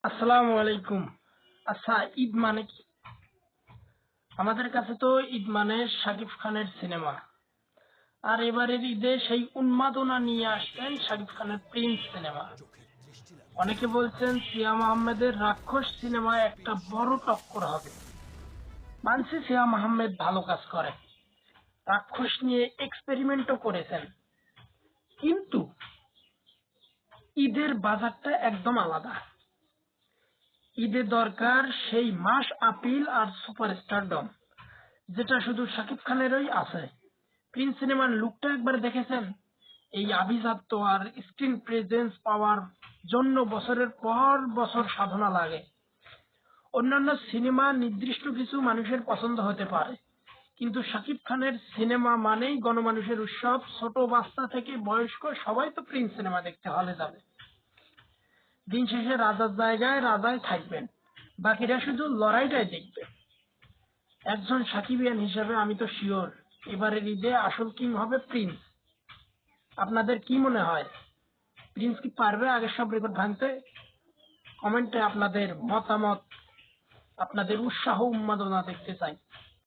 আসসালামু আলাইকুম। আচ্ছা, ঈদ মানে কি? আমাদের কাছে তো ঈদ মানে শাকিব খানের সিনেমা। আর এবারের ঈদে সেই উন্মাদনা নিয়ে আসলেন শাকিব খানের প্রিন্স সিনেমা। অনেকে বলছেন সিয়াম আহমেদের রাক্ষস সিনেমায় একটা বড় টক্কর হবে। মানছি সিয়াম আহমেদ ভালো কাজ করে, রাক্ষস নিয়ে এক্সপেরিমেন্টও করেছেন, কিন্তু ঈদের বাজারটা একদম আলাদা। ঈদে দরকার সেই মাস আপিল আর সুপারস্টারডম, যেটা শুধু শাকিব খানেরই আছে। প্রিন্স সিনেমার লুকটা একবার দেখেছেন? এই আভিজাত্য আর স্ক্রিন প্রেজেন্স পাওয়ার জন্য বছরের পর বছর সাধনা লাগে। অন্যান্য সিনেমা নির্দিষ্ট কিছু মানুষের পছন্দ হতে পারে, কিন্তু শাকিব খানের সিনেমা মানেই গণমানুষের উৎসব। ছোট বাচ্চা থেকে বয়স্ক সবাই তো প্রিন্স সিনেমা দেখতে হলে যাবে। দিন শেষে রাজার জায়গায় রাজাই থাকবেন, বাকিরা শুধু লড়াইটাই দেখবে। একজন সাকিবিয়ান হিসেবে আমি তো শিওর এবারের ঈদে আসল কিং হবে প্রিন্স। আপনাদের কি মনে হয়, প্রিন্স কি পারবে আগের সব রেকর্ড ভাঙতে? কমেন্টে আপনাদের মতামত, আপনাদের উৎসাহ উন্মাদনা দেখতে চাই।